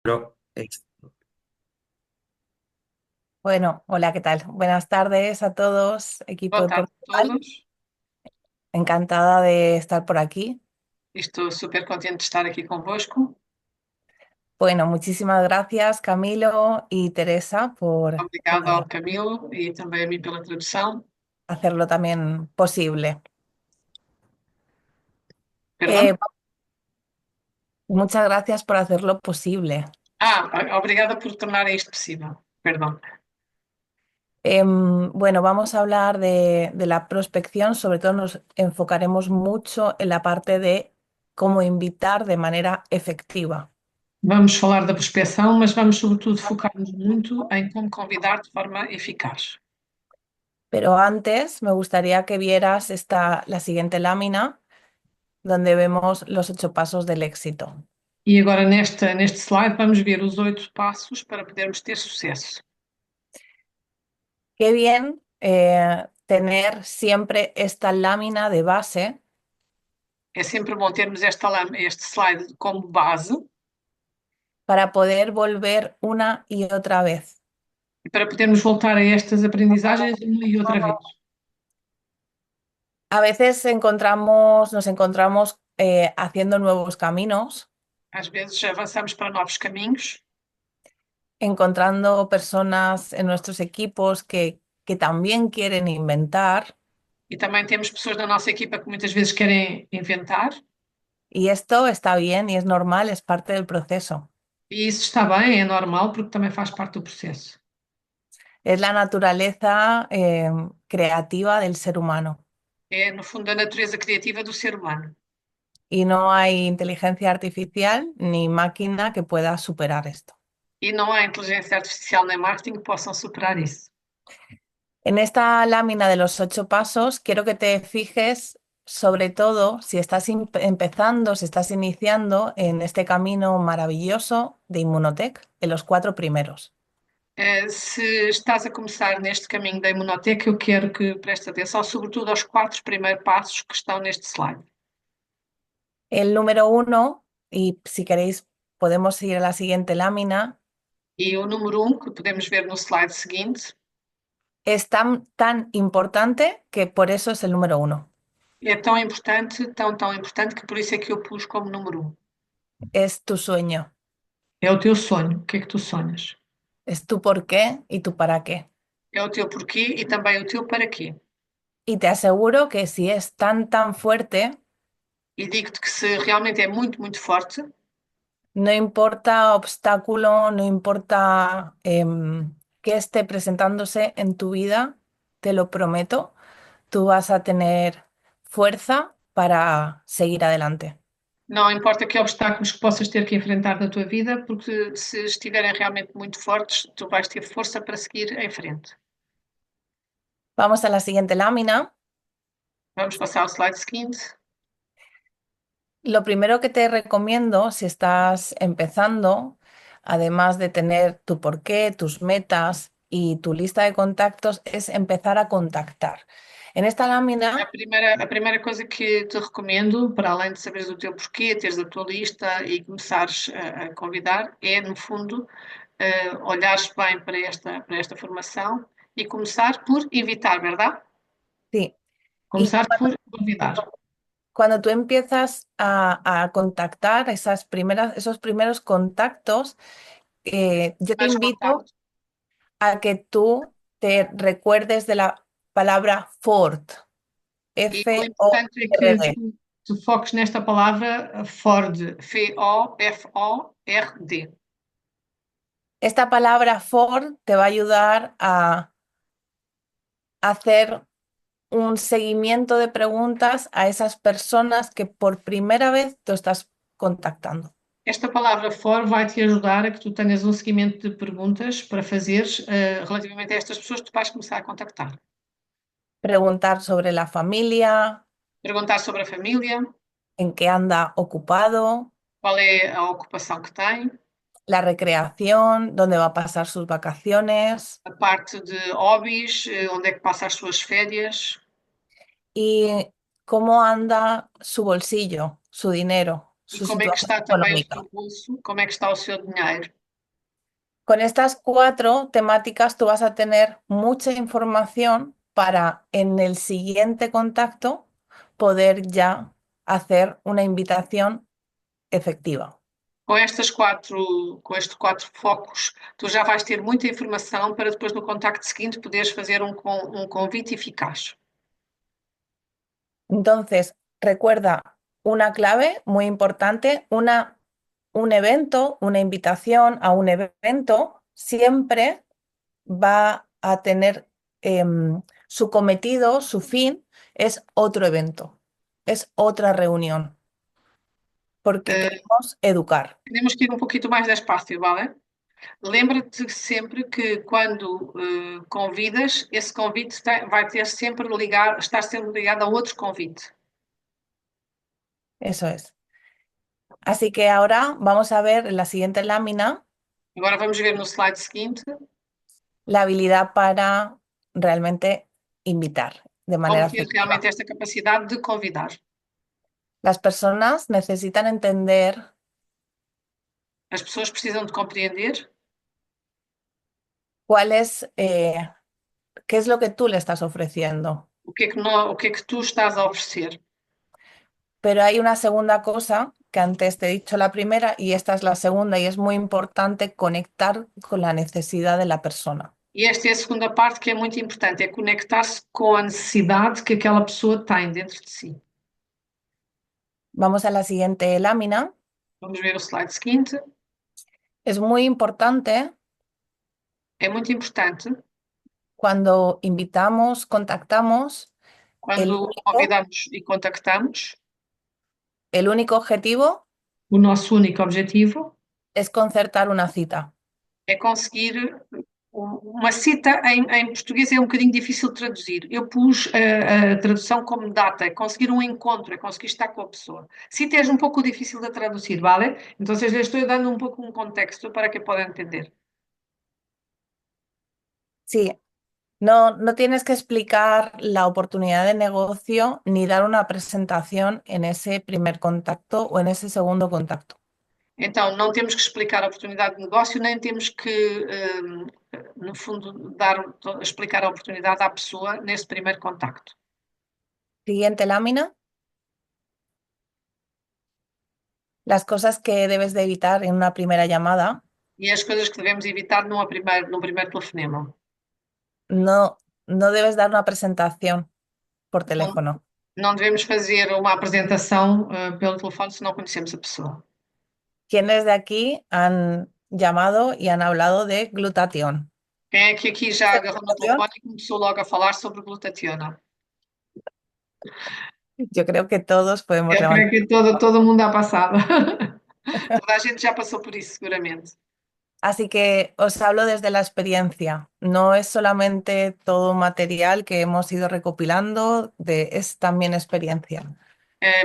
Pero, Bueno, hola, ¿qué tal? Buenas tardes a todos, equipo boa de tarde a Portugal. todos Encantada de estar por aquí. e estou super contente de estar aqui convosco. Bueno, muchísimas gracias Camilo y Teresa por Obrigada ao Camilo e também a mim pela tradução. hacerlo también posible. Perdão? Eh, Muchas gracias por hacerlo posible. Obrigada por tornarem isto possível. Perdão. Bueno, vamos a hablar de la prospección, sobre todo nos enfocaremos mucho en la parte de cómo invitar de manera efectiva. Vamos falar da prospeção, mas vamos sobretudo focar-nos muito em como convidar de forma eficaz. Pero antes me gustaría que vieras la siguiente lámina donde vemos los 8 pasos del éxito. E agora neste slide vamos ver os 8 passos para podermos ter sucesso. Qué bien tener siempre esta lámina de base É sempre bom termos este slide como base para poder volver una y otra vez. e para podermos voltar a estas aprendizagens uma e outra vez. A veces nos encontramos haciendo nuevos caminos, Às vezes avançamos para novos caminhos encontrando personas en nuestros equipos que también quieren inventar, e também temos pessoas na nossa equipa que muitas vezes querem inventar, y esto está bien y es normal, es parte del proceso. e isso está bem, é normal, porque também faz parte do processo. Es la naturaleza creativa del ser humano. É, no fundo, a natureza criativa do ser humano. Y no hay inteligencia artificial ni máquina que pueda superar esto. E não há inteligência artificial nem marketing que possam superar isso. En esta lámina de los 8 pasos, quiero que te fijes sobre todo si estás empezando, si estás iniciando en este camino maravilloso de Inmunotech, en los 4 primeros. Se estás a começar neste caminho da imunoteca, eu quero que prestes atenção, sobretudo aos 4 primeiros passos que estão neste slide. El número 1, y si queréis podemos ir a la siguiente lámina, E o número 1, que podemos ver no slide seguinte, es tan importante que por eso es el número 1. é tão importante, tão importante, que por isso é que eu pus como número 1. Es tu sueño, É o teu sonho. O que é que tu sonhas? es tu por qué y tu para qué. É o teu porquê e também o teu para quê. Y te aseguro que si es tan fuerte, E digo-te que se realmente é muito forte, no importa obstáculo, no importa qué esté presentándose en tu vida, te lo prometo, tú vas a tener fuerza para seguir adelante. não importa que obstáculos que possas ter que enfrentar na tua vida, porque se estiverem realmente muito fortes, tu vais ter força para seguir em frente. Vamos a la siguiente lámina. Vamos passar ao slide seguinte. Lo primero que te recomiendo, si estás empezando, además de tener tu porqué, tus metas y tu lista de contactos, es empezar a contactar. En esta A lámina, primeira, a primeira coisa que te recomendo, para além de saberes o teu porquê, teres a tua lista e começares a convidar, é, no fundo, olhares bem para esta formação e começar por evitar, verdade? sí, y Começar por convidar. cuando tú empiezas a contactar esos primeros contactos, yo te Mas invito contactos. a que tú te recuerdes de la palabra Ford, E o importante é que F-O-R-D. tu foques nesta palavra Ford, Ford. Esta palabra Ford te va a ayudar a hacer un seguimiento de preguntas a esas personas que por primera vez tú estás contactando. Esta palavra Ford vai te ajudar a que tu tenhas um seguimento de perguntas para fazeres relativamente a estas pessoas que tu vais começar a contactar. Preguntar sobre la familia, Perguntar sobre a família, en qué anda ocupado, qual é a ocupação que tem, la recreación, dónde va a pasar sus vacaciones a parte de hobbies, onde é que passa as suas férias, y cómo anda su bolsillo, su dinero, E su como é que situación está também o seu económica. bolso? Como é que está o seu dinheiro? Con estas cuatro temáticas tú vas a tener mucha información para en el siguiente contacto poder ya hacer una invitación efectiva. Com estes quatro focos, tu já vais ter muita informação para depois no contacto seguinte poderes fazer um convite eficaz. Entonces, recuerda una clave muy importante, un evento, una invitación a un evento siempre va a tener su cometido, su fin, es otro evento, es otra reunión, porque Uh, queremos educar. Temos que ir um pouquinho mais despacio, vale? Lembra-te sempre que quando convidas, esse convite vai ter sempre ligado, estar sempre ligado a outro convite. Eso es. Así que ahora vamos a ver en la siguiente lámina Agora vamos ver no slide seguinte la habilidad para realmente invitar de manera como ter efectiva. realmente esta capacidade de convidar. Las personas necesitan entender As pessoas precisam de compreender cuál es, qué es lo que tú le estás ofreciendo. o que é que tu estás a oferecer. Pero hay una segunda cosa que antes te he dicho la primera y esta es la segunda y es muy importante conectar con la necesidad de la persona. E esta é a segunda parte que é muito importante, é conectar-se com a necessidade que aquela pessoa tem dentro de si. Vamos a la siguiente lámina. Vamos ver o slide seguinte. Es muy importante É muito importante cuando invitamos, contactamos, el quando único, convidamos e contactamos, el único objetivo o nosso único objetivo es concertar una cita. é conseguir uma cita em português é um bocadinho difícil de traduzir. Eu pus a tradução como data, é conseguir um encontro, é conseguir estar com a pessoa. Cita é um pouco difícil de traduzir, ¿vale? Então, les estou dando um pouco um contexto para que possam entender. Sí, no, no tienes que explicar la oportunidad de negocio ni dar una presentación en ese primer contacto o en ese segundo contacto. Então, não temos que explicar a oportunidade de negócio, nem temos que, no fundo, explicar a oportunidade à pessoa nesse primeiro contacto. Siguiente lámina. Las cosas que debes de evitar en una primera llamada. E as coisas que devemos evitar num primeiro telefonema. No, no debes dar una presentación por Não, teléfono. não devemos fazer uma apresentação pelo telefone se não conhecemos a pessoa. ¿Quiénes de aquí han llamado y han hablado de glutatión? Quem é que aqui já ¿De agarrou no glutatión? telefone e começou logo a falar sobre glutationa? Yo creo que todos podemos Eu creio levantar. que todo mundo ha passado. Toda a gente já passou por isso, seguramente. Así que os hablo desde la experiencia. No es solamente todo material que hemos ido recopilando, es también experiencia.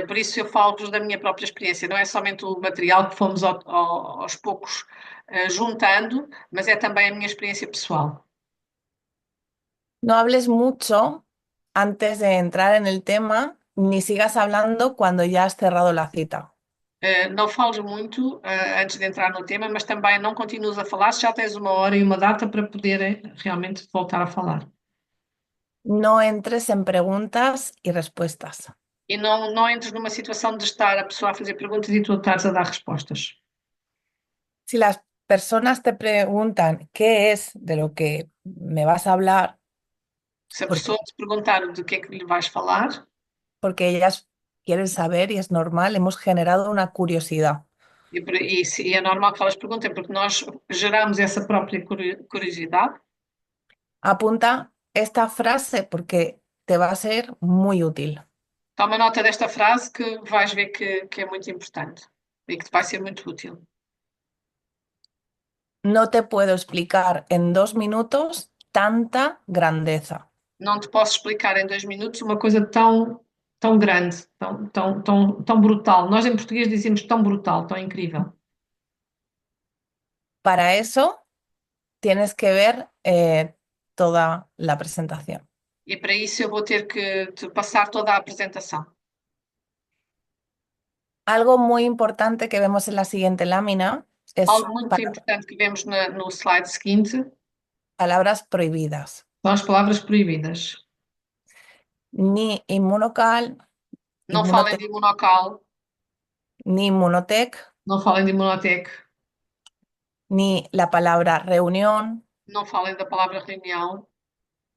Por isso eu falo-vos da minha própria experiência. Não é somente o material que fomos aos poucos juntando, mas é também a minha experiência pessoal. No hables mucho antes de entrar en el tema, ni sigas hablando cuando ya has cerrado la cita. Não fales muito antes de entrar no tema, mas também não continues a falar se já tens uma hora e uma data para poder realmente voltar a falar. No entres en preguntas y respuestas. E não entres numa situação de estar a pessoa a fazer perguntas e tu estares a dar respostas. Si las personas te preguntan qué es de lo que me vas a hablar, Se a porque, pessoa te perguntar de que é que lhe vais falar, porque ellas quieren saber y es normal, hemos generado una curiosidad. e é normal que elas perguntem, porque nós geramos essa própria curiosidade. Apunta esta frase porque te va a ser muy útil. Toma nota desta frase que vais ver que é muito importante e que te vai ser muito útil. No te puedo explicar en 2 minutos tanta grandeza. Não te posso explicar em 2 minutos uma coisa tão grande, tão brutal. Nós em português dizemos tão brutal, tão incrível. Para eso tienes que ver toda la presentación. E para isso eu vou ter que te passar toda a apresentação. Algo muy importante que vemos en la siguiente lámina es Algo muito importante que vemos no slide seguinte palabras prohibidas. são as palavras proibidas. Ni inmunocal, Não falem de imunocal, ni inmunotec, não falem de imunotec, ni la palabra reunión, não falem da palavra reunião,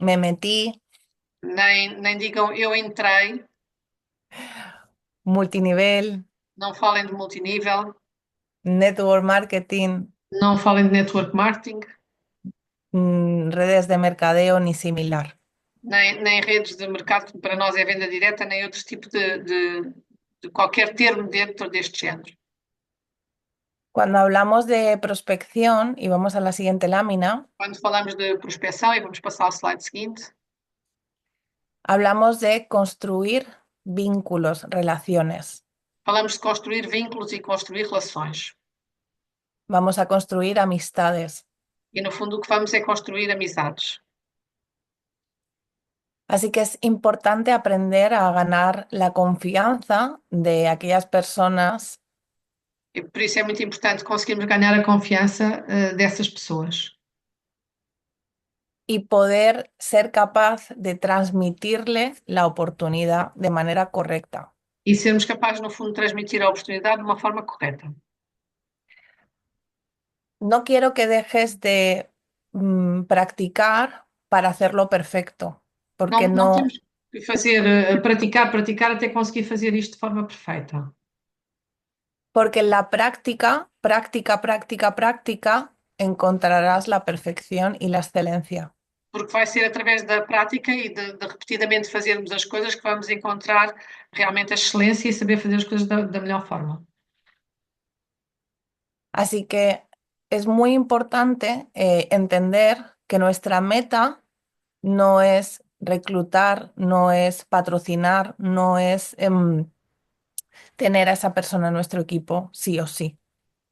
me metí, nem digam eu entrei, multinivel, não falem de multinível, network marketing, não falem de network marketing, redes de mercadeo ni similar. nem redes de mercado, que para nós é venda direta, nem outro tipo de qualquer termo dentro deste género. Cuando hablamos de prospección, y vamos a la siguiente lámina, Quando falamos de prospecção, e vamos passar ao slide seguinte, hablamos de construir vínculos, relaciones. falamos de construir vínculos e construir relações. Vamos a construir amistades. E no fundo o que vamos é construir amizades. Así que es importante aprender a ganar la confianza de aquellas personas E por isso é muito importante conseguirmos ganhar a confiança dessas pessoas y poder ser capaz de transmitirle la oportunidad de manera correcta. e sermos capazes, no fundo, de transmitir a oportunidade de uma forma correta. No quiero que dejes de practicar para hacerlo perfecto, porque Não no, temos que fazer, praticar até conseguir fazer isto de forma perfeita. porque en la práctica, encontrarás la perfección y la excelencia. Porque vai ser através da prática e de repetidamente fazermos as coisas que vamos encontrar realmente a excelência e saber fazer as coisas da melhor forma. Así que es muy importante entender que nuestra meta no es reclutar, no es patrocinar, no es tener a esa persona en nuestro equipo, sí o sí.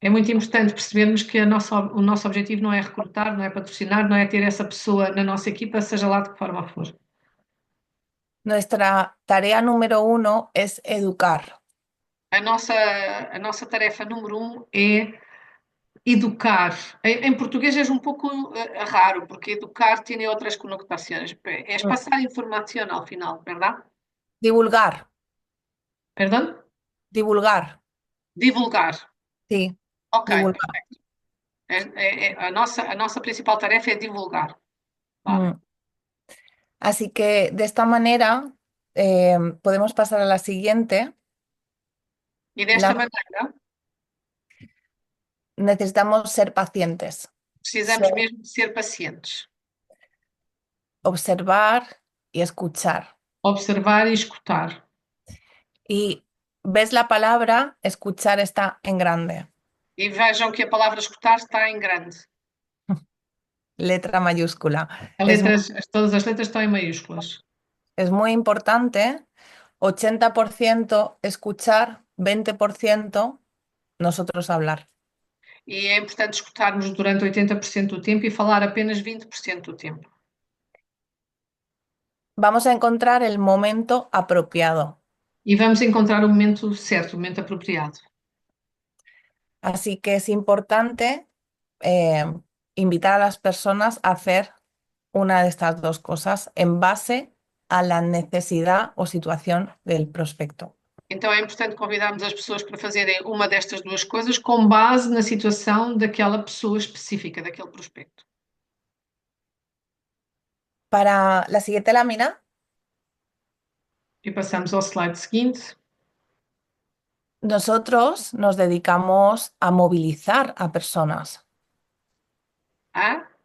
É muito importante percebermos que o nosso objetivo não é recrutar, não é patrocinar, não é ter essa pessoa na nossa equipa, seja lá de que forma for. Nuestra tarea número 1 es educar. A nossa tarefa número um é educar. Em português é um pouco raro, porque educar tem outras conotações. É passar informação ao final, verdade? Divulgar, Perdão? divulgar, Divulgar. sí, Ok, divulgar. perfeito. A nossa principal tarefa é divulgar. Claro. Mm. Así que de esta manera podemos pasar a la siguiente. E desta maneira, Necesitamos ser pacientes, precisamos mesmo de ser pacientes, observar y escuchar. observar e escutar. Y ves la palabra, escuchar está en grande, E vejam que a palavra escutar está em grande. letra mayúscula. Todas as letras estão em maiúsculas. Es muy importante, 80% escuchar, 20% nosotros hablar. E é importante escutarmos durante 80% do tempo e falar apenas 20% do tempo. Vamos a encontrar el momento apropiado. E vamos encontrar o momento certo, o momento apropriado. Así que es importante invitar a las personas a hacer una de estas dos cosas en base a la necesidad o situación del prospecto. Então é importante convidarmos as pessoas para fazerem uma destas duas coisas com base na situação daquela pessoa específica, daquele prospecto. Para la siguiente lámina, E passamos ao slide seguinte. nosotros nos dedicamos a movilizar a personas.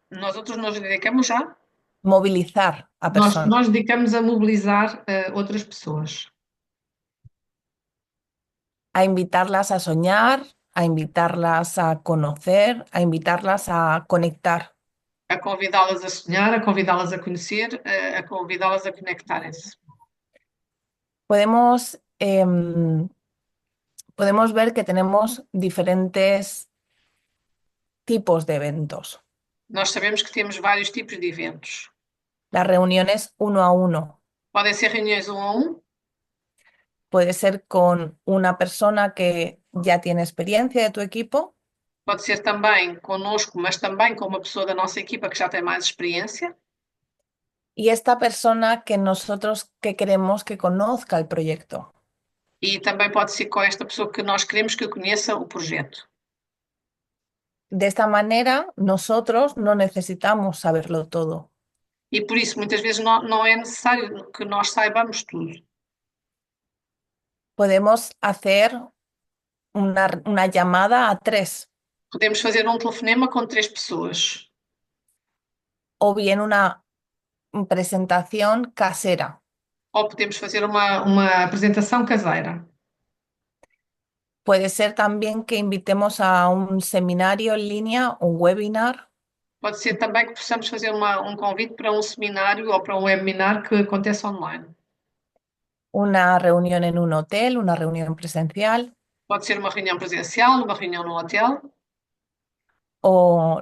Nós outros nos dedicamos a? Movilizar a personas. Nós dedicamos a mobilizar outras pessoas. A invitarlas a soñar, a invitarlas a conocer, a invitarlas a conectar. A convidá-las a sonhar, a convidá-las a conhecer, a convidá-las a conectarem-se. Podemos ver que tenemos diferentes tipos de eventos. Nós sabemos que temos vários tipos de eventos. Las reuniones uno a uno, Podem ser reuniões um a um, Puede ser con una persona que ya tiene experiencia de tu equipo Pode ser também conosco, mas também com uma pessoa da nossa equipa que já tem mais experiência. y esta persona que nosotros que queremos que conozca el proyecto. E também pode ser com esta pessoa que nós queremos que conheça o projeto. De esta manera, nosotros no necesitamos saberlo todo. E por isso, muitas vezes, não é necessário que nós saibamos tudo. Podemos hacer una llamada a tres Podemos fazer um telefonema com 3 pessoas. o bien una presentación casera. Ou podemos fazer uma apresentação caseira. Puede ser también que invitemos a un seminario en línea, un webinar, Pode ser também que possamos fazer um convite para um seminário ou para um webinar que acontece online. una reunión en un hotel, una reunión presencial Pode ser uma reunião presencial, uma reunião no hotel, o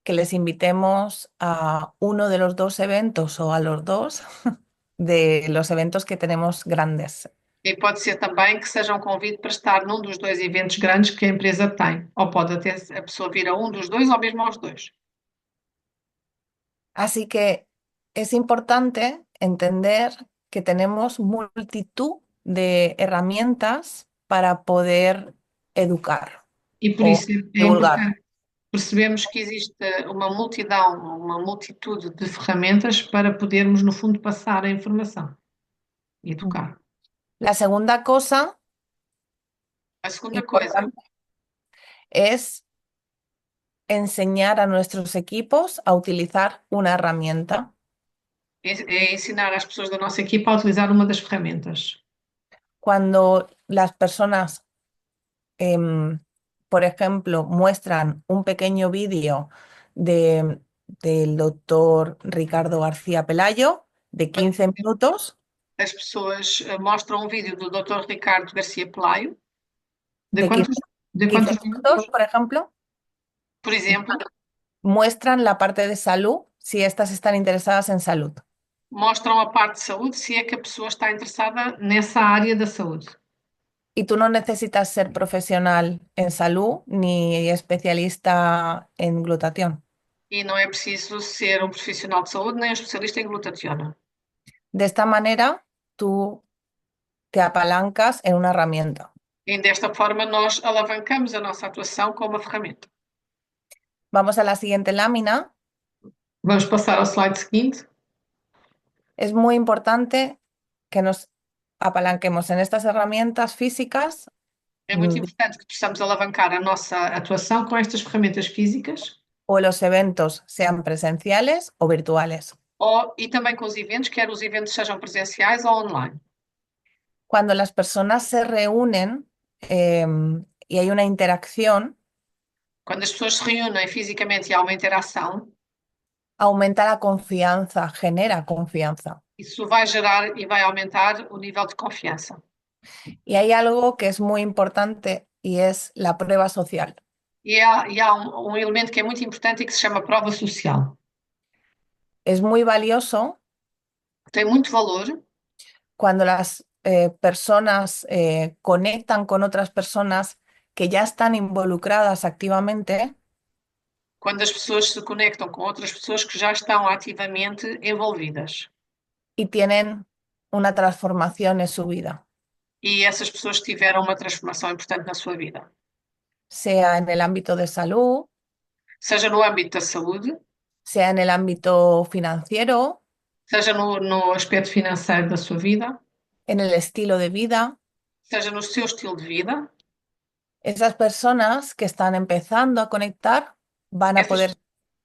que les invitemos a uno de los dos eventos o a los dos de los eventos que tenemos grandes. e pode ser também que seja um convite para estar num dos 2 eventos grandes que a empresa tem. Ou pode até a pessoa vir a um dos dois ou mesmo aos dois. Así que es importante entender que tenemos multitud de herramientas para poder educar E por o isso é divulgar. importante percebemos que existe uma multidão, uma multitude de ferramentas para podermos, no fundo, passar a informação e educar. La segunda cosa A segunda coisa importante es enseñar a nuestros equipos a utilizar una herramienta. é ensinar às pessoas da nossa equipa a utilizar uma das ferramentas. Cuando las personas, por ejemplo, muestran un pequeño vídeo del doctor Ricardo García Pelayo de 15 minutos, As pessoas mostram um vídeo do Dr. Ricardo Garcia Pelayo, de de 15, quantos, de 15 quantos minutos, minutos? por ejemplo, Por exemplo, muestran la parte de salud si estas están interesadas en salud. mostram a parte de saúde se é que a pessoa está interessada nessa área da saúde. Y tú no necesitas ser profesional en salud ni especialista en glutatión. E não é preciso ser um profissional de saúde nem um especialista em glutationa. De esta manera, tú te apalancas en una herramienta. E desta forma nós alavancamos a nossa atuação com uma ferramenta. Vamos a la siguiente lámina. Vamos passar ao slide seguinte. Es muy importante que nos apalanquemos en estas herramientas físicas É muito importante que possamos alavancar a nossa atuação com estas ferramentas físicas o los eventos, sean presenciales o virtuales. e também com os eventos, quer os eventos sejam presenciais ou online. Cuando las personas se reúnen y hay una interacción, Quando as pessoas se reúnem fisicamente e há uma interação, aumenta la confianza, genera confianza. isso vai gerar e vai aumentar o nível de confiança. Y hay algo que es muy importante y es la prueba social. E há um elemento que é muito importante e que se chama prova social. Es muy valioso Tem muito valor cuando las personas conectan con otras personas que ya están involucradas activamente quando as pessoas se conectam com outras pessoas que já estão ativamente envolvidas. y tienen una transformación en su vida, E essas pessoas tiveram uma transformação importante na sua vida. sea en el ámbito de salud, Seja no âmbito da saúde, sea en el ámbito financiero, seja no aspecto financeiro da sua vida, en el estilo de vida. seja no seu estilo de vida. Esas personas que están empezando a conectar van a poder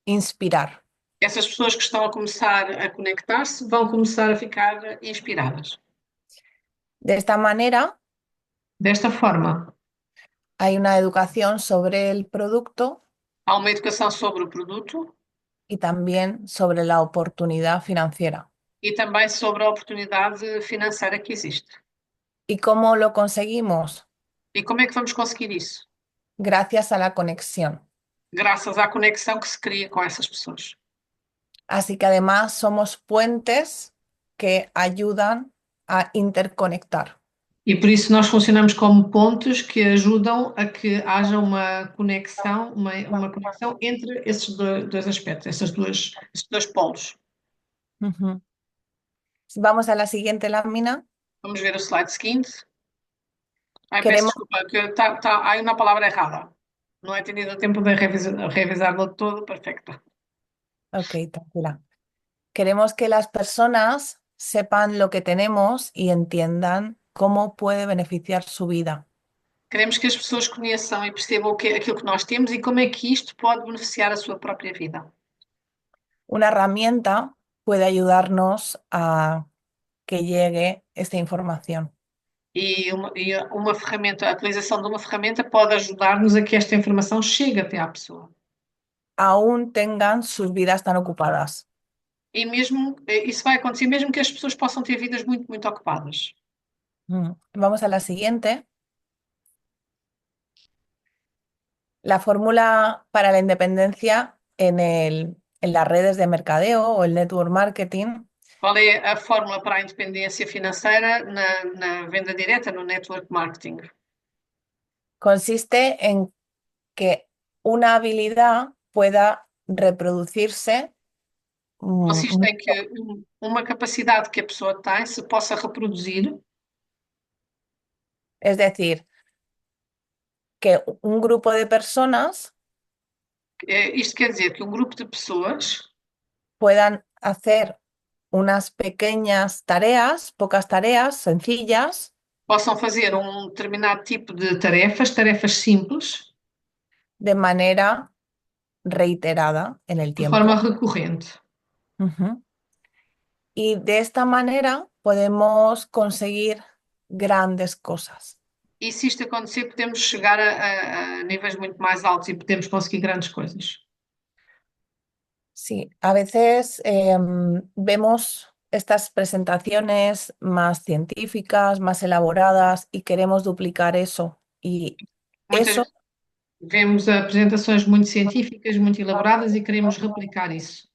inspirar. Essas pessoas que estão a começar a conectar-se vão começar a ficar inspiradas. De esta manera, Desta forma, hay una educación sobre el producto há uma educação sobre o produto y también sobre la oportunidad financiera. e também sobre a oportunidade financeira que existe. ¿Y cómo lo conseguimos? E como é que vamos conseguir isso? Gracias a la conexión. Graças à conexão que se cria com essas pessoas. Así que además somos puentes que ayudan a interconectar. E por isso nós funcionamos como pontos que ajudam a que haja uma conexão entre esses dois aspectos, esses dois polos. Ujú. Vamos a la siguiente lámina. Vamos ver o slide seguinte. Ai, peço Queremos, desculpa, que há uma palavra errada. Não he tenido tempo de revisarlo todo. Perfecto. ok, tranquila. Queremos que las personas sepan lo que tenemos y entiendan cómo puede beneficiar su vida. Queremos que as pessoas conheçam e percebam aquilo que nós temos e como é que isto pode beneficiar a sua própria vida. Una herramienta puede ayudarnos a que llegue esta información. E uma ferramenta, a utilização de uma ferramenta pode ajudar-nos a que esta informação chegue até à pessoa. Aún tengan sus vidas tan ocupadas. E mesmo, isso vai acontecer mesmo que as pessoas possam ter vidas muito, muito ocupadas. Vamos a la siguiente. La fórmula para la independencia en las redes de mercadeo o el network marketing Qual é a fórmula para a independência financeira na venda direta, no network marketing? consiste en que una habilidad pueda reproducirse. Consiste em que uma capacidade que a pessoa tem se possa reproduzir. Es decir, que un grupo de personas Isto quer dizer que um grupo de pessoas puedan hacer unas pequeñas tareas, pocas tareas sencillas, possam fazer um determinado tipo de tarefas simples, de manera reiterada en el de forma tiempo. recorrente. Ujú. Y de esta manera podemos conseguir grandes cosas. E se isto acontecer, podemos chegar a níveis muito mais altos e podemos conseguir grandes coisas. Sí, a veces vemos estas presentaciones más científicas, más elaboradas y queremos duplicar eso. Y Muitas eso, vemos apresentações muito científicas, muito elaboradas e queremos replicar isso.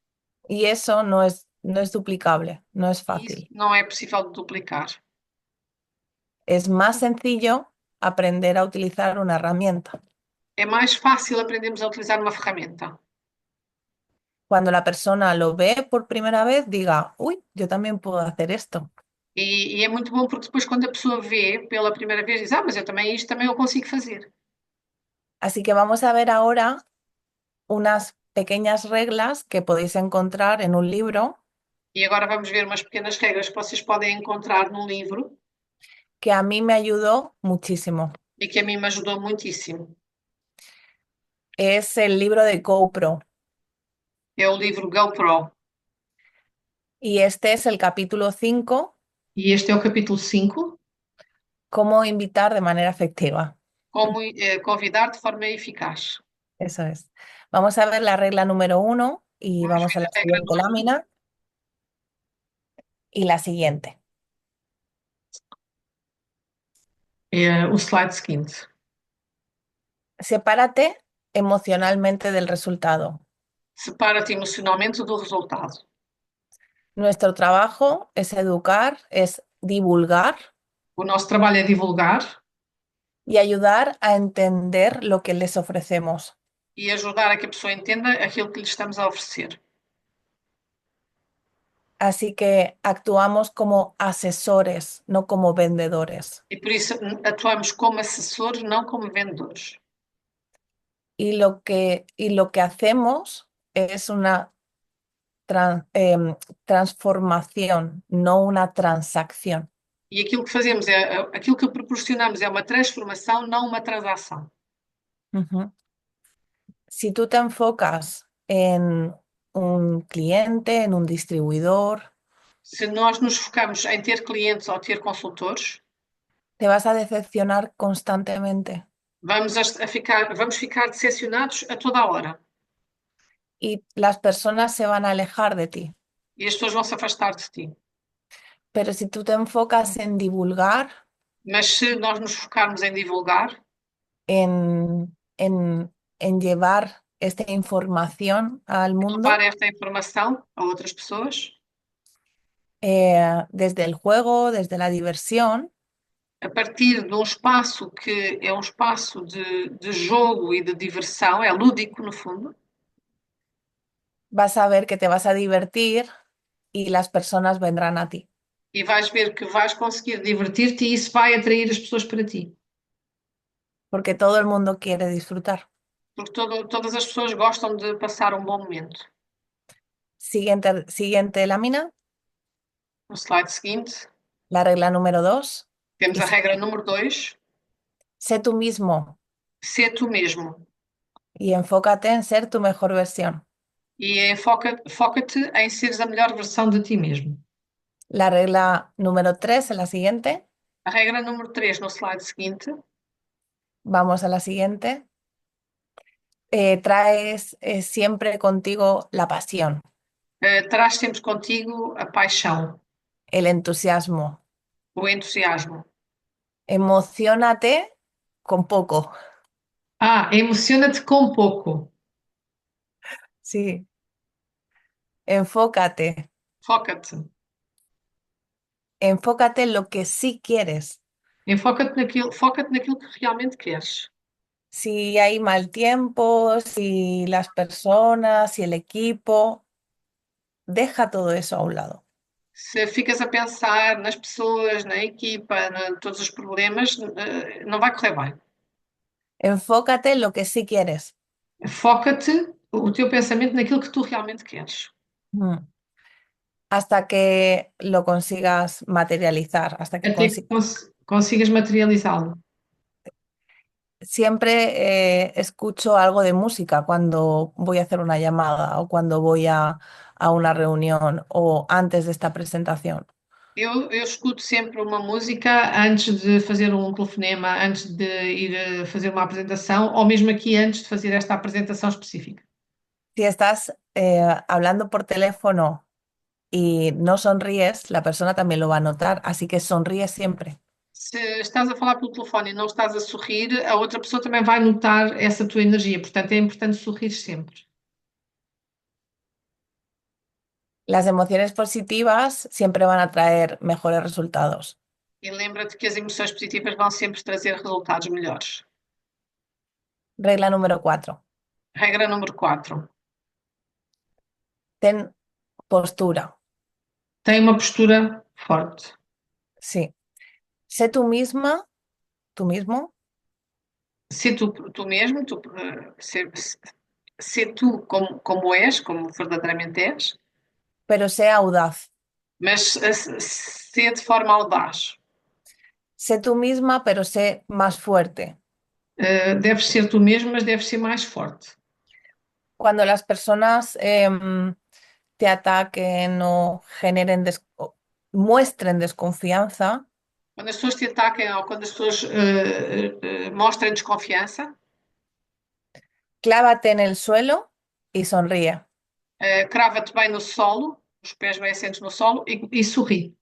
y eso no es duplicable, no es E isso fácil. não é possível de duplicar. Es más sencillo aprender a utilizar una herramienta. É mais fácil aprendermos a utilizar uma ferramenta. Cuando la persona lo ve por primera vez, diga, uy, yo también puedo hacer esto. E é muito bom porque depois, quando a pessoa vê pela primeira vez, diz: Ah, mas eu também isto também eu consigo fazer. Así que vamos a ver ahora unas pequeñas reglas que podéis encontrar en un libro E agora vamos ver umas pequenas regras que vocês podem encontrar num livro que a mí me ayudó muchísimo. e que a mim me ajudou muitíssimo. Es el libro de GoPro É o livro GoPro. y este es el capítulo 5, E este é o capítulo 5, cómo invitar de manera efectiva. como convidar de forma eficaz. Eso es. Vamos a ver la regla número 1 y Vamos vamos ver a la a regra siguiente lámina y la siguiente. é o slide seguinte. Sepárate emocionalmente del resultado. Separa-te emocionalmente do resultado. Nuestro trabajo es educar, es divulgar O nosso trabalho é divulgar y ayudar a entender lo que les ofrecemos. e ajudar a que a pessoa entenda aquilo que lhe estamos a oferecer. Así que actuamos como asesores, no como vendedores. E por isso atuamos como assessores, não como vendedores. Y lo que hacemos es una transformación, no una transacción. E aquilo que fazemos aquilo que proporcionamos é uma transformação, não uma transação. Ujú. Si tú te enfocas en un cliente, en un distribuidor, Se nós nos focamos em ter clientes ou ter consultores, te vas a decepcionar constantemente vamos ficar decepcionados a toda a hora. y las personas se van a alejar de ti. E as pessoas vão se afastar de ti. Pero si tú te enfocas en divulgar, Mas se nós nos focarmos em divulgar, en llevar esta información al levar mundo, esta informação a outras pessoas, desde el juego, desde la diversión, a partir de um espaço que é um espaço de jogo e de diversão, é lúdico no fundo, vas a ver que te vas a divertir y las personas vendrán a ti, e vais ver que vais conseguir divertir-te e isso vai atrair as pessoas para ti. porque todo el mundo quiere disfrutar. Porque todas as pessoas gostam de passar um bom momento. Siguiente lámina, No slide seguinte, la regla número 2. temos a regra número 2, Sé tú mismo ser tu mesmo. y enfócate en ser tu mejor versión. E foca-te em seres a melhor versão de ti mesmo. La regla número 3 en la siguiente. A regra número 3 no slide seguinte, Vamos a la siguiente. Traes siempre contigo la pasión, traz sempre contigo a paixão, el entusiasmo. o entusiasmo. Emocionate con poco. Emociona-te com pouco. Sí. Enfócate. Foca-te. Enfócate en lo que sí quieres. Foca-te naquilo que realmente queres. Si hay mal tiempo, si las personas, si el equipo, deja todo eso a un lado. Se ficas a pensar nas pessoas, na equipa, em todos os problemas, não vai correr bem. Enfócate en lo que sí quieres. Foca-te o teu pensamento naquilo que tu realmente queres. Mm. Hasta que lo consigas materializar, hasta que Até que consigas. consigas materializá-lo. Siempre escucho algo de música cuando voy a hacer una llamada o cuando voy a una reunión o antes de esta presentación. Eu escuto sempre uma música antes de fazer um telefonema, antes de ir fazer uma apresentação, ou mesmo aqui antes de fazer esta apresentação específica. Si estás hablando por teléfono y no sonríes, la persona también lo va a notar, así que sonríe siempre. Se estás a falar pelo telefone e não estás a sorrir, a outra pessoa também vai notar essa tua energia. Portanto, é importante sorrir sempre. Las emociones positivas siempre van a traer mejores resultados. E lembra-te que as emoções positivas vão sempre trazer resultados melhores. Regla número 4. Regra número 4. Ten postura. Tem uma postura forte. Sí. Sé tú misma, tú mismo, Se tu mesmo, se tu como és, como verdadeiramente és, pero sé audaz. mas ser de forma audaz. Sé tú misma, pero sé más fuerte. Deves ser tu mesmo, mas deves ser mais forte. Cuando las personas te ataquen o o muestren desconfianza, Quando as pessoas te atacam ou quando as pessoas mostrem desconfiança, clávate en el suelo y sonríe. crava-te bem no solo, os pés bem assentos no solo e sorri.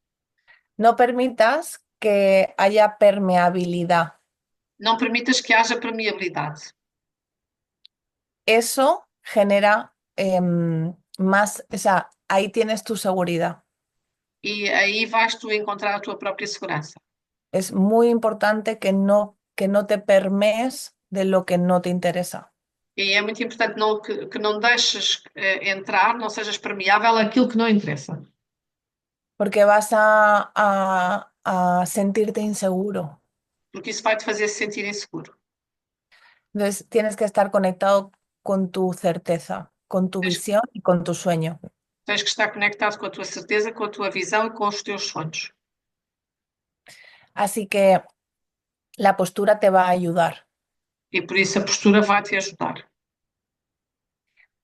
No permitas que haya permeabilidad. Não permitas que haja permeabilidade. Eso genera más, o sea, ahí tienes tu seguridad. E aí vais tu encontrar a tua própria segurança. Es muy importante que no te permees de lo que no te interesa. E é muito importante que não deixes entrar, não sejas permeável àquilo que não interessa. Porque vas a sentirte inseguro. Porque isso vai te fazer se sentir inseguro. Entonces tienes que estar conectado con tu certeza, con tu Tens, visión y con tu sueño. tens que estar conectado com a tua certeza, com a tua visão e com os teus sonhos. Así que la postura te va a ayudar. E por isso a postura vai te ajudar.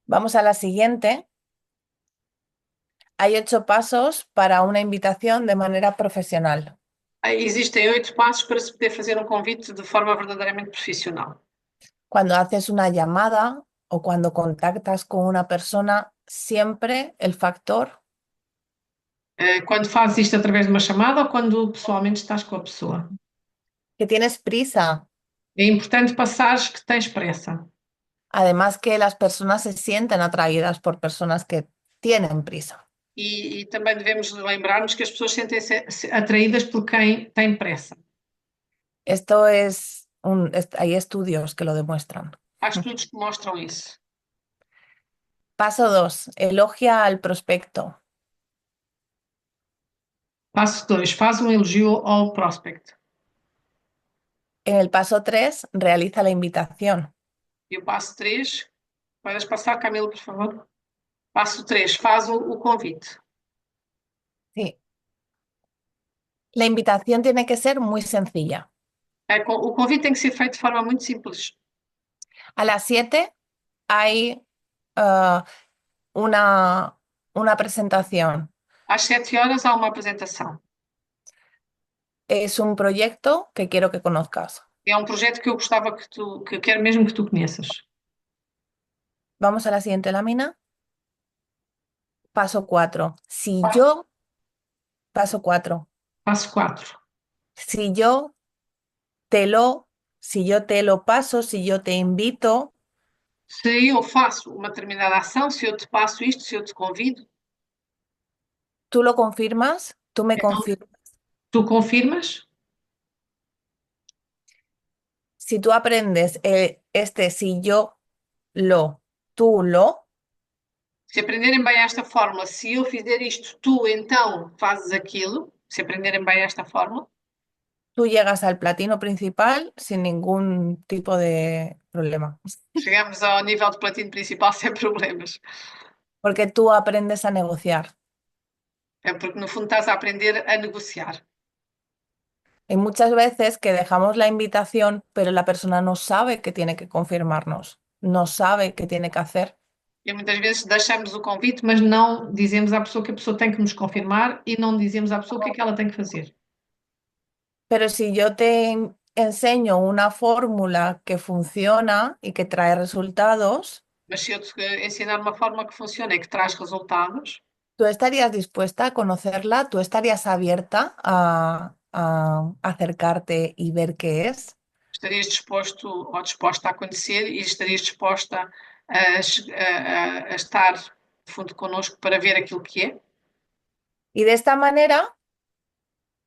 Vamos a la siguiente. Hay 8 pasos para una invitación de manera profesional. Existem 8 passos para se poder fazer um convite de forma verdadeiramente profissional. Cuando haces una llamada o cuando contactas con una persona, siempre el factor Quando fazes isto através de uma chamada ou quando pessoalmente estás com a pessoa. que tienes prisa. É importante passares que tens pressa. Además que las personas se sienten atraídas por personas que tienen prisa. E também devemos lembrar-nos que as pessoas sentem-se atraídas por quem tem pressa. Hay estudios que lo demuestran. Há estudos que mostram isso. Paso 2, elogia al prospecto. Passo 2, faz um elogio ao prospect. En el paso 3, realiza la invitación. E o passo 3, podes passar, Camila, por favor? Passo 3, faz o convite. Sí. La invitación tiene que ser muy sencilla. O convite tem que ser feito de forma muito simples. A las 7 hay ah, una presentación. Às 7 horas há uma apresentação. Es un proyecto que quiero que conozcas. É um projeto que eu gostava que eu quero mesmo que tu conheças. Vamos a la siguiente lámina. Paso 4. Paso 4. Passo 4. Si yo si yo te lo paso, si yo te invito, Se eu faço uma determinada ação, se eu te passo isto, se eu te convido, tú lo confirmas, tú me então confirmas. tu confirmas. Si tú aprendes si yo lo, tú lo, Se aprenderem bem esta fórmula, se eu fizer isto, tu então fazes aquilo. Se aprenderem bem esta fórmula, tú llegas al platino principal sin ningún tipo de problema, chegamos ao nível de platino principal sem problemas. porque tú aprendes a negociar. É porque, no fundo, estás a aprender a negociar. Hay muchas veces que dejamos la invitación, pero la persona no sabe que tiene que confirmarnos, no sabe qué tiene que hacer. E muitas vezes deixamos o convite, mas não dizemos à pessoa que a pessoa tem que nos confirmar e não dizemos à pessoa o que é que ela tem que fazer. Pero si yo te enseño una fórmula que funciona y que trae resultados, Mas se eu te ensinar uma forma que funciona e que traz resultados, ¿tú estarías dispuesta a conocerla? ¿Tú estarías abierta a acercarte y ver qué es? estarias disposto ou disposta a conhecer e estarias disposta a estar, no fundo, connosco para ver aquilo que é. Y de esta manera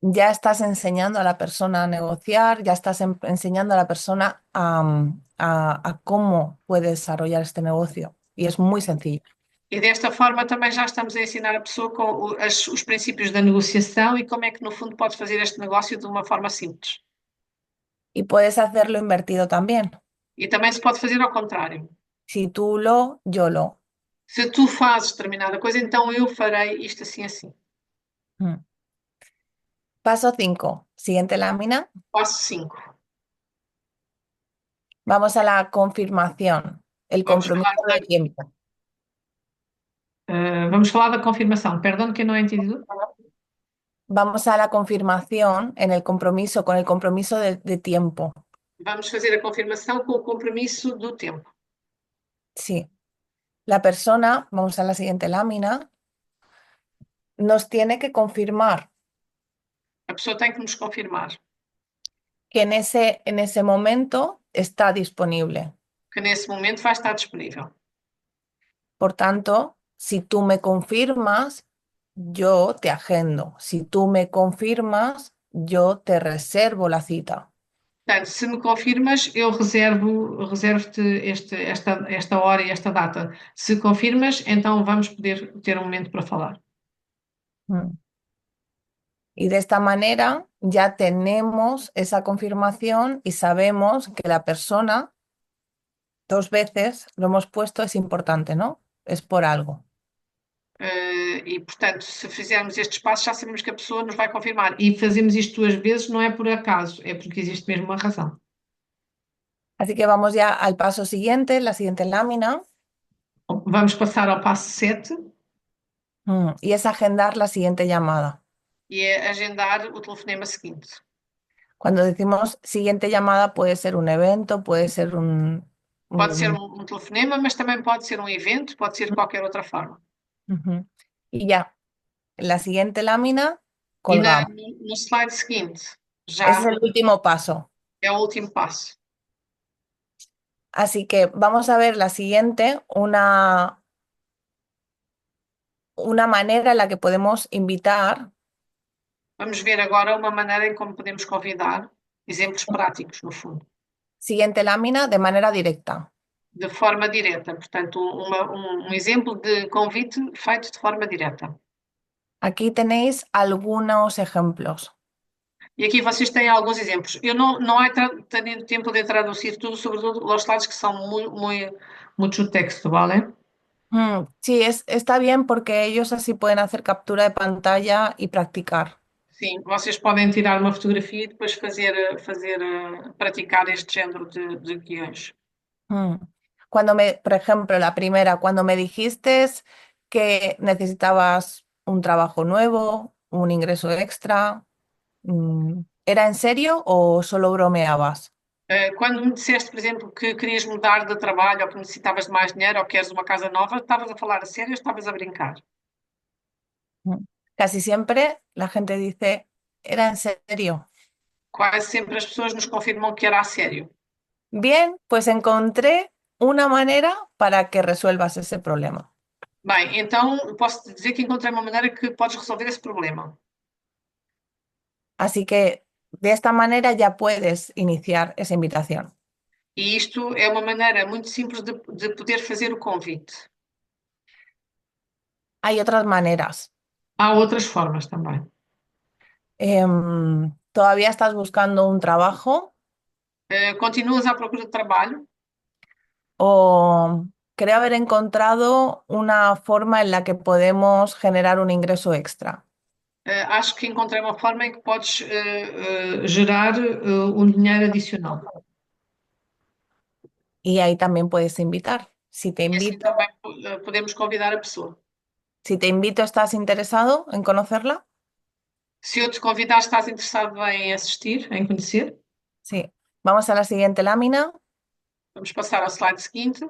ya estás enseñando a la persona a negociar, ya estás enseñando a la persona a cómo puede desarrollar este negocio. Y es muy sencillo. E desta forma também já estamos a ensinar a pessoa com os princípios da negociação e como é que, no fundo, pode fazer este negócio de uma forma simples. Y puedes hacerlo invertido también. E também se pode fazer ao contrário. Si tú lo, yo lo. Se tu fazes determinada coisa, então eu farei isto assim assim. Mm. Paso 5. Siguiente lámina. Passo 5. Vamos a la confirmación, el Vamos compromiso falar de tiempo. vamos falar da confirmação. Perdão que eu não entendi. Vamos a la confirmación en el compromiso, con el compromiso de tiempo. Vamos fazer a confirmação com o compromisso do tempo. Sí. La persona, vamos a la siguiente lámina, nos tiene que confirmar A pessoa tem que nos confirmar que en ese momento está disponible. que nesse momento vai estar disponível. Por tanto, si tú me confirmas, yo te agendo. Si tú me confirmas, yo te reservo la cita. Portanto, se me confirmas, eu reservo-te esta hora e esta data. Se confirmas, então vamos poder ter um momento para falar. Mm. Y de esta manera ya tenemos esa confirmación y sabemos que la persona, 2 veces lo hemos puesto, es importante, ¿no? Es por algo. E, portanto, se fizermos estes passos, já sabemos que a pessoa nos vai confirmar. E fazemos isto 2 vezes não é por acaso, é porque existe mesmo uma razão. Así que vamos ya al paso siguiente, la siguiente lámina, Vamos passar ao passo 7 y es agendar la siguiente llamada. e é agendar o telefonema seguinte. Cuando decimos siguiente llamada puede ser un evento, puede ser Pode ser un- um telefonema, mas também pode ser um evento, pode ser de qualquer outra forma. Ujú. Y ya, en la siguiente lámina E colgamos. no slide seguinte, Ese es já el último paso. é o último passo. Así que vamos a ver la siguiente, una manera en la que podemos invitar Vamos ver agora uma maneira em como podemos convidar Exemplos práticos, no fundo, Siguiente lámina, de manera directa. de forma direta. Portanto, um exemplo de convite feito de forma direta. Aquí tenéis algunos ejemplos. E aqui vocês têm alguns exemplos. Eu não é tenido tempo de traduzir tudo, sobretudo os slides que são mucho texto, ¿vale? Sí, está bien porque ellos así pueden hacer captura de pantalla y practicar. Sim, vocês podem tirar uma fotografia e depois praticar este género de guiões. Mm. Por ejemplo, la primera, cuando me dijiste que necesitabas un trabajo nuevo, un ingreso extra, ¿era en serio o solo bromeabas? Quando me disseste, por exemplo, que querias mudar de trabalho ou que necessitavas de mais dinheiro ou queres uma casa nova, estavas a falar a sério ou estavas a brincar? Mm. Casi siempre la gente dice, ¿era en serio? Quase sempre as pessoas nos confirmam que era a sério. Bien, pues encontré una manera para que resuelvas ese problema. Bem, então posso te dizer que encontrei uma maneira que podes resolver esse problema. Así que de esta manera ya puedes iniciar esa invitación. E isto é uma maneira muito simples de poder fazer o convite. Hay otras maneras. Há outras formas também. ¿Todavía estás buscando un trabajo? Continuas à procura de trabalho? ¿O creo haber encontrado una forma en la que podemos generar un ingreso extra? Acho que encontrei uma forma em que podes gerar um dinheiro adicional. Y ahí también puedes invitar. E assim também podemos convidar a pessoa. Si te invito, ¿estás interesado en conocerla? Se eu te convidar, estás interessado em assistir, em conhecer? Sí. Vamos a la siguiente lámina. Vamos passar ao slide seguinte.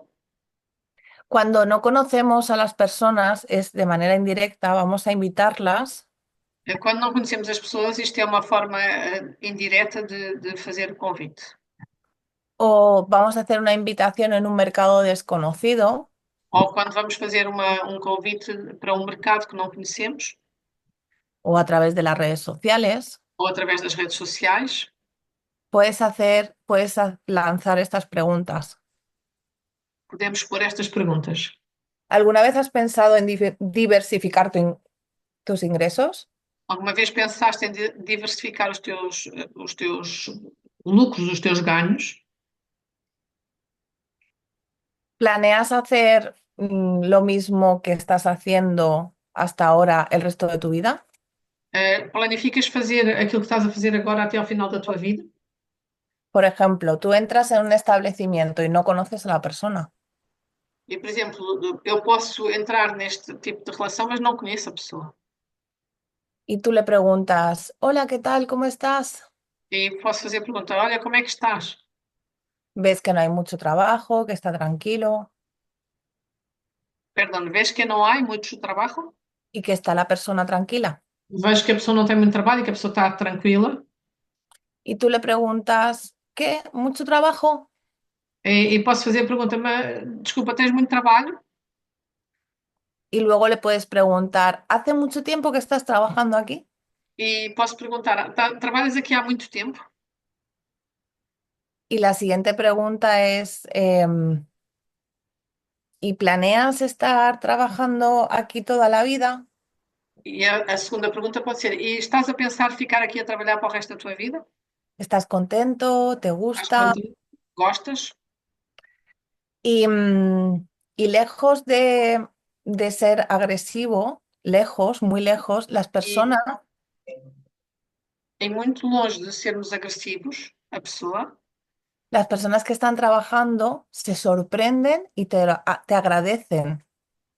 Cuando no conocemos a las personas, es de manera indirecta, vamos a invitarlas Quando não conhecemos as pessoas, isto é uma forma indireta de fazer o convite. o vamos a hacer una invitación en un mercado desconocido Ou quando vamos fazer um convite para um mercado que não conhecemos, o a través de las redes sociales. ou através das redes sociais, Lanzar estas preguntas. podemos pôr estas perguntas. ¿Alguna vez has pensado en diversificar tus ingresos? Alguma vez pensaste em diversificar os teus lucros, os teus ganhos? ¿Planeas hacer lo mismo que estás haciendo hasta ahora el resto de tu vida? Planificas fazer aquilo que estás a fazer agora até ao final da tua vida? Por ejemplo, tú entras en un establecimiento y no conoces a la persona E, por exemplo, eu posso entrar neste tipo de relação, mas não conheço a pessoa. y tú le preguntas, hola, ¿qué tal? ¿Cómo estás? E posso fazer a pergunta: Olha, como é que estás? Ves que no hay mucho trabajo, que está tranquilo Perdão, vês que não há muito trabalho? y que está la persona tranquila. Vejo que a pessoa não tem muito trabalho e que a pessoa está tranquila. Y tú le preguntas, ¿qué? ¿Mucho trabajo? E posso fazer a pergunta: Mas, desculpa, tens muito trabalho? Y luego le puedes preguntar, ¿hace mucho tiempo que estás trabajando aquí? E posso perguntar: Trabalhas aqui há muito tempo? Y la siguiente pregunta es, ¿y planeas estar trabajando aquí toda la vida? E a segunda pergunta pode ser: E estás a pensar ficar aqui a trabalhar para o resto da tua vida? ¿Estás contento? ¿Te Estás gusta? contente? Gostas? Y, y lejos de ser agresivo, lejos, muy lejos, E, muito longe de sermos agressivos, a pessoa, las personas que están trabajando se sorprenden y te agradecen.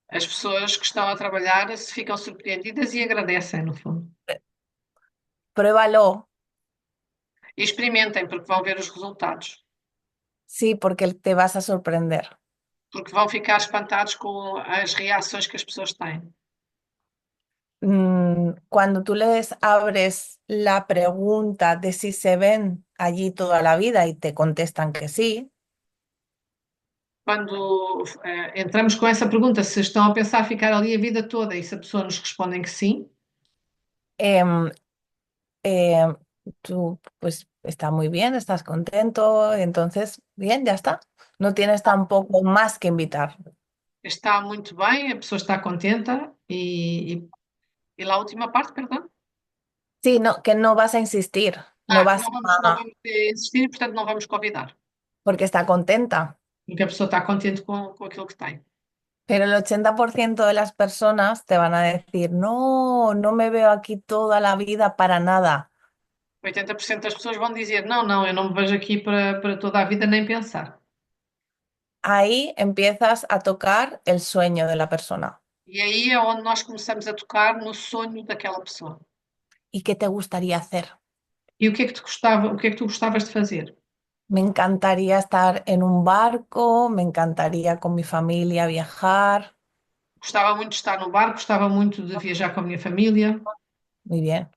as pessoas que estão a trabalhar se ficam surpreendidas e agradecem, no fundo. Pruébalo, E experimentem, porque vão ver os resultados. sí, porque te vas a sorprender. Porque vão ficar espantados com as reações que as pessoas têm. Cuando tú les abres la pregunta de si se ven allí toda la vida y te contestan que sí, Quando entramos com essa pergunta, se estão a pensar ficar ali a vida toda e se a pessoa nos respondem que sim, em, em, tú pues está muy bien, estás contento, entonces, bien, ya está. No tienes tampoco más que invitar. Está muito bem, a pessoa está contenta e lá a última parte, perdão? Sí, no, que no vas a insistir, no Que vas não a, vamos insistir e, portanto, não vamos convidar, porque está contenta. porque a pessoa está contente com aquilo que tem. Pero el 80% de las personas te van a decir, no, no me veo aquí toda la vida para nada. 80% das pessoas vão dizer: não, não, eu não me vejo aqui para toda a vida nem pensar. Ahí empiezas a tocar el sueño de la persona. E aí é onde nós começamos a tocar no sonho daquela pessoa. ¿Y qué te gustaría hacer? E o que é que o que é que tu gostavas de fazer? Me encantaría estar en un barco, me encantaría con mi familia viajar. Gostava muito de estar no barco, gostava muito de viajar com a minha família. Muy bien.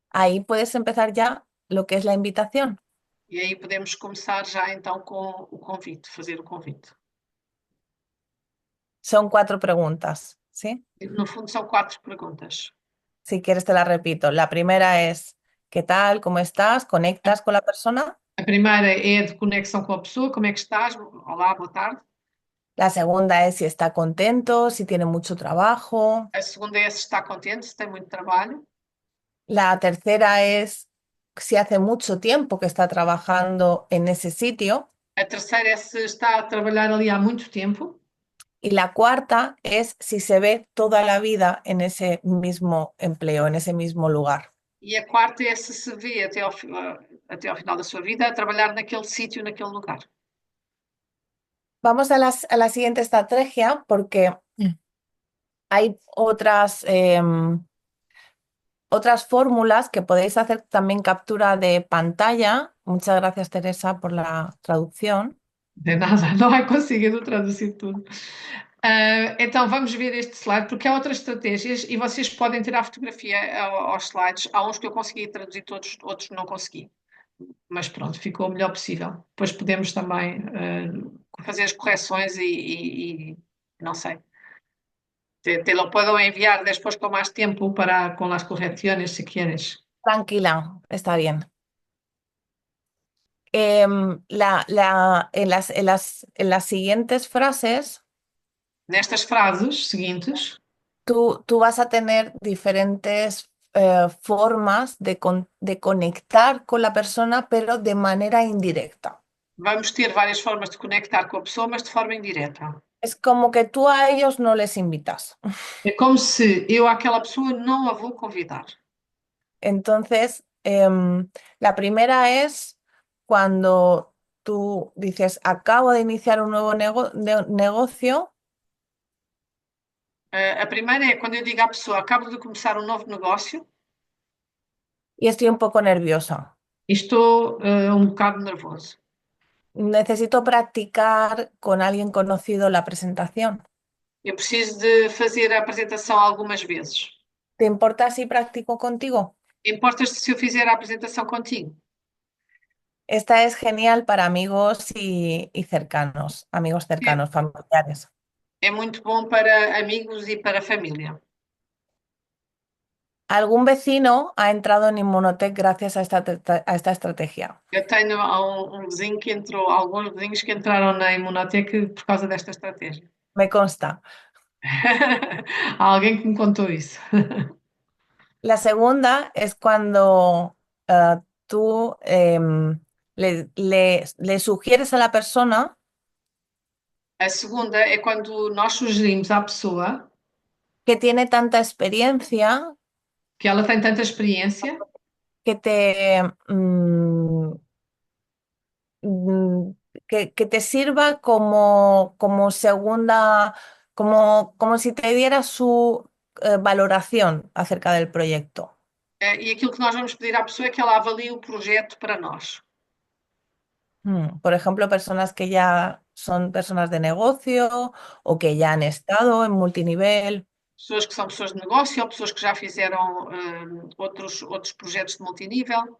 Ahí puedes empezar ya lo que es la invitación. E aí podemos começar já então com o convite, fazer o convite. Son 4 preguntas, ¿sí? No fundo, são 4 perguntas. Si quieres te las repito. La primera es, ¿qué tal? ¿Cómo estás? ¿Conectas con la persona? A primeira é de conexão com a pessoa, como é que estás? Olá, boa tarde. La segunda es si está contento, si tiene mucho trabajo. A segunda é se está contente, se tem muito trabalho. La tercera es si hace mucho tiempo que está trabajando en ese sitio. A terceira é se está a trabalhar ali há muito tempo. Y la cuarta es si se ve toda la vida en ese mismo empleo, en ese mismo lugar. E a quarta é se vê até ao final da sua vida a trabalhar naquele sítio, naquele lugar. Vamos a la siguiente estrategia porque hay otras fórmulas que podéis hacer también captura de pantalla. Muchas gracias, Teresa, por la traducción. De nada, não vai conseguindo traduzir tudo. Então vamos ver este slide, porque há outras estratégias e vocês podem tirar fotografia aos slides. Há uns que eu consegui traduzir todos, outros não consegui. Mas pronto, ficou o melhor possível. Depois podemos também fazer as correções e não sei. Te lo puedo enviar después con más tiempo con las correcciones si quieres. Tranquila, está bien. En las siguientes frases, Nestas frases seguintes, tú vas a tener diferentes formas de conectar con la persona, pero de manera indirecta. vamos ter várias formas de conectar com a pessoa, mas de forma indireta. Es como que tú a ellos no les invitas. É como se eu àquela pessoa não a vou convidar. Entonces, la primera es cuando tú dices, acabo de iniciar un nuevo negocio. A primeira é quando eu digo à pessoa, acabo de começar um novo negócio Y estoy un poco nerviosa. e estou um bocado nervoso. Necesito practicar con alguien conocido la presentación. Eu preciso de fazer a apresentação algumas vezes. ¿Te importa si practico contigo? Importas se eu fizer a apresentação contigo? Esta es genial para amigos amigos É, cercanos, familiares. é muito bom para amigos e para família. Algún vecino ha entrado en Inmunotech gracias a esta estrategia. Eu tenho um vizinho que entrou, alguns vizinhos que entraram na Imunoteca por causa desta estratégia. Me consta. Há alguém que me contou isso. La segunda es cuando tú le sugieres a la persona A segunda é quando nós sugerimos à pessoa que tiene tanta experiencia que ela tem tanta experiência que mm, que te sirva como segunda, como si te diera su valoración acerca del proyecto. e aquilo que nós vamos pedir à pessoa é que ela avalie o projeto para nós. Por ejemplo, personas que ya son personas de negocio o que ya han estado en multinivel. Pessoas que são pessoas de negócio ou pessoas que já fizeram outros projetos de multinível.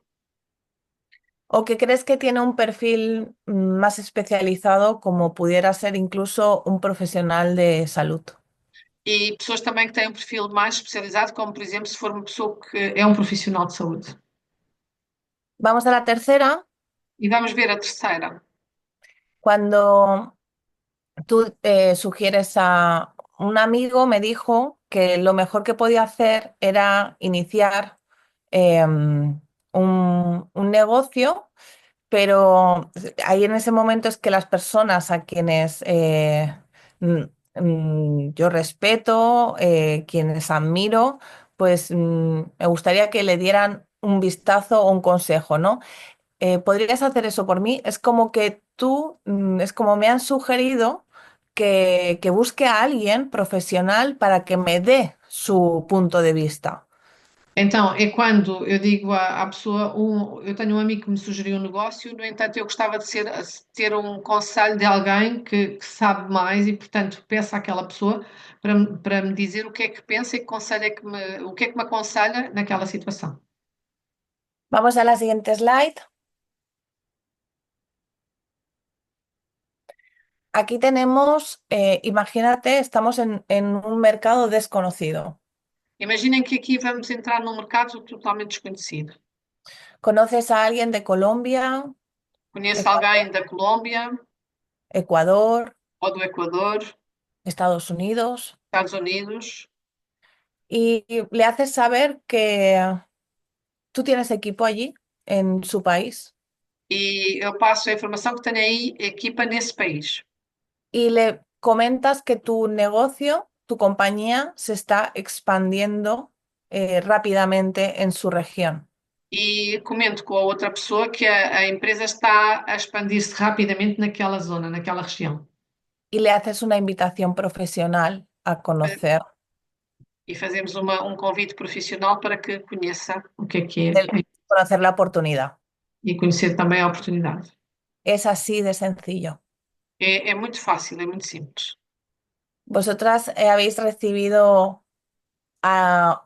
¿O que crees que tiene un perfil más especializado como pudiera ser incluso un profesional de salud? E pessoas também que têm um perfil mais especializado, como por exemplo, se for uma pessoa que é um profissional de saúde. Vamos a la tercera. E vamos ver a terceira. Cuando tú sugieres a un amigo, me dijo que lo mejor que podía hacer era iniciar un negocio, pero ahí en ese momento es que las personas a quienes mm, yo respeto, quienes admiro, pues me gustaría que le dieran un vistazo o un consejo, ¿no? ¿Podrías hacer eso por mí? Es como que tú, es como me han sugerido que busque a alguien profesional para que me dé su punto de vista. Então, é quando eu digo à pessoa, eu tenho um amigo que me sugeriu um negócio, no entanto, eu gostava de ter um conselho de alguém que sabe mais e, portanto, peço àquela pessoa para me dizer o que é que pensa e que conselho é o que é que me aconselha naquela situação. Vamos a la siguiente slide. Aquí tenemos, imagínate, estamos en un mercado desconocido. Imaginem que aqui vamos entrar num mercado totalmente desconhecido. ¿Conoces a alguien de Colombia, Conheço Ecuador, alguém da Colômbia Ecuador, ou do Equador, Estados Unidos? Estados Unidos, Y le haces saber que tú tienes equipo allí, en su país, e eu passo a informação que tenho aí equipa nesse país. y le comentas que tu negocio, tu compañía, se está expandiendo rápidamente en su región. E comento com a outra pessoa que a empresa está a expandir-se rapidamente naquela zona, naquela região. Y le haces una invitación profesional a conocer E fazemos um convite profissional para que conheça o que conocer la oportunidad. e conhecer também a oportunidade. Es así de sencillo. É muito fácil, é muito simples. ¿Vosotras habéis recibido a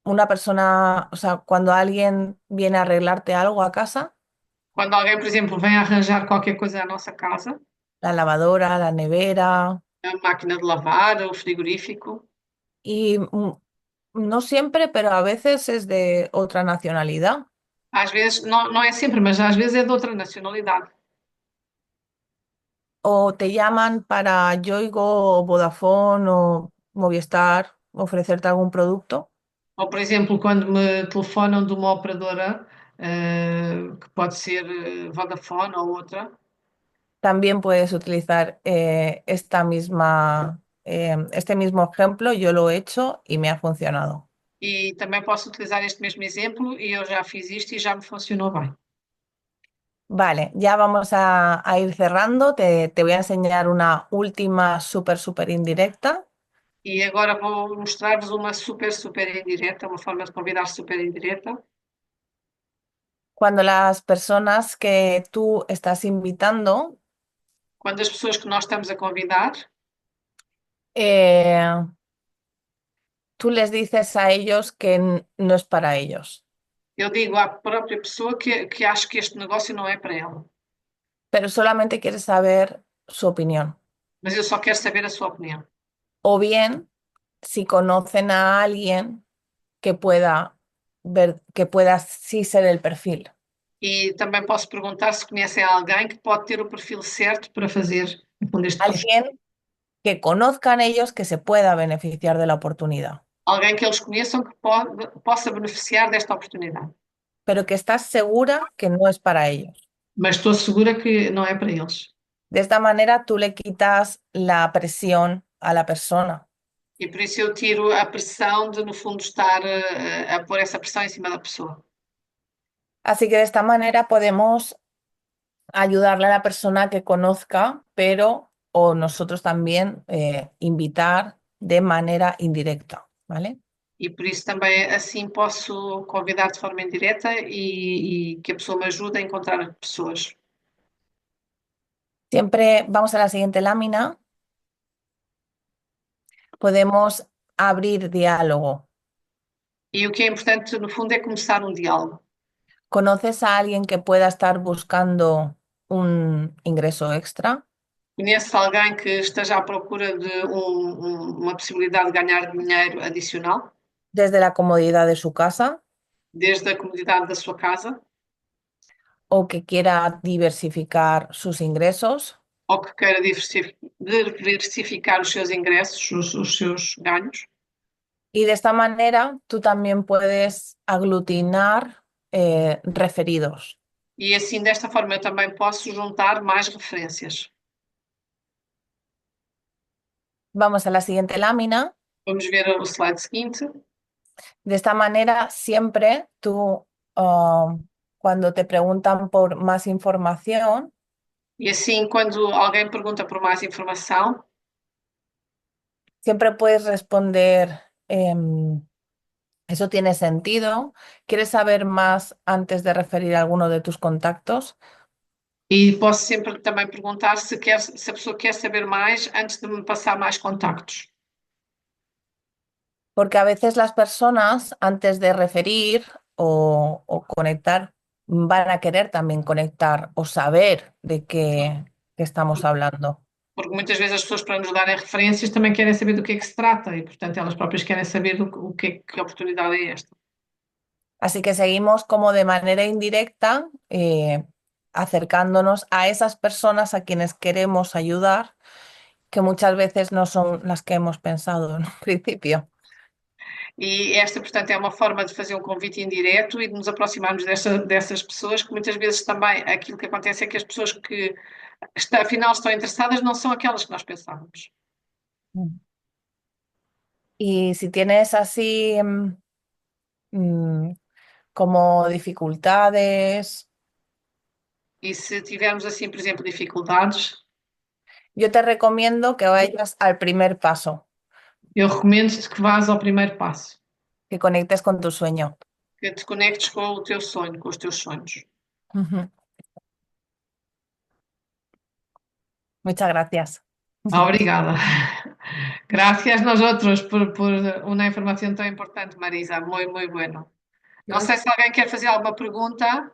una persona, o sea, cuando alguien viene a arreglarte algo a casa, Quando alguém, por exemplo, vem arranjar qualquer coisa à nossa casa, la lavadora, la nevera, a máquina de lavar, o frigorífico, y no siempre, pero a veces es de otra nacionalidad, às vezes, não é sempre, mas às vezes é de outra nacionalidade. o te llaman para Yoigo o Vodafone o Movistar ofrecerte algún producto, Ou, por exemplo, quando me telefonam de uma operadora, que pode ser Vodafone ou outra, también puedes utilizar este mismo ejemplo. Yo lo he hecho y me ha funcionado. e também posso utilizar este mesmo exemplo e eu já fiz isto e já me funcionou bem. Vale, ya vamos a ir cerrando. Te voy a enseñar una última súper indirecta. E agora vou mostrar-vos uma super indireta, uma forma de convidar super indireta. Cuando las personas que tú estás invitando Quando as pessoas que nós estamos a convidar, eh, tú les dices a ellos que no es para ellos, eu digo à própria pessoa que acho que este negócio não é para ela, pero solamente quieres saber su opinión. mas eu só quero saber a sua opinião. O bien, si conocen a alguien que pueda ver, que pueda sí ser el perfil. E também posso perguntar se conhecem alguém que pode ter o perfil certo para fazer no fundo, este projeto. Alguien que conozcan ellos que se pueda beneficiar de la oportunidad, Alguém que eles conheçam que possa beneficiar desta oportunidade. pero que estás segura que no es para ellos. Mas estou segura que não é para eles. De esta manera tú le quitas la presión a la persona. E por isso eu tiro a pressão de, no fundo, estar a pôr essa pressão em cima da pessoa. Así que de esta manera podemos ayudarle a la persona que conozca, pero o nosotros también invitar de manera indirecta, ¿vale? E por isso também assim posso convidar de forma indireta e que a pessoa me ajude a encontrar pessoas. Siempre vamos a la siguiente lámina. Podemos abrir diálogo. E o que é importante, no fundo, é começar um diálogo. ¿Conoces a alguien que pueda estar buscando un ingreso extra? Conhece alguém que esteja à procura de uma possibilidade de ganhar dinheiro adicional, Desde la comodidad de su casa. desde a comodidade da sua casa? o que quiera diversificar sus ingresos. ou que queira diversificar os seus ingressos, os seus ganhos. Y de esta manera tú también puedes aglutinar referidos. E assim, desta forma, eu também posso juntar mais referências. Vamos a la siguiente lámina. Vamos ver o slide seguinte. De esta manera, siempre tú, cuando te preguntan por más información, E assim, quando alguém pergunta por mais informação, siempre puedes responder, eso tiene sentido. ¿Quieres saber más antes de referir a alguno de tus contactos? e posso sempre também perguntar se a pessoa quer saber mais antes de me passar mais contactos. Porque a veces las personas, antes de referir o conectar, van a querer también conectar o saber de qué estamos hablando. Porque muitas vezes as pessoas, para nos darem referências, também querem saber do que é que se trata e, portanto, elas próprias querem saber que oportunidade é esta. Así que seguimos como de manera indirecta, acercándonos a esas personas a quienes queremos ayudar, que muchas veces no son las que hemos pensado en un principio. E esta, portanto, é uma forma de fazer um convite indireto e de nos aproximarmos dessas pessoas, que muitas vezes também aquilo que acontece é que as pessoas que afinal estão interessadas não são aquelas que nós pensávamos. Mm. Y si tienes así mm, como dificultades, E se tivermos, assim, por exemplo, dificuldades, yo te recomiendo que vayas al primer paso, eu recomendo-te que vás ao primeiro passo, que conectes con tu sueño. que te conectes com o teu sonho, com os teus sonhos. Ujú. Muchas gracias. Obrigada. Gracias nosotros por uma informação tão importante, Marisa. Muito, muito bueno. Não sei se alguém quer fazer alguma pergunta.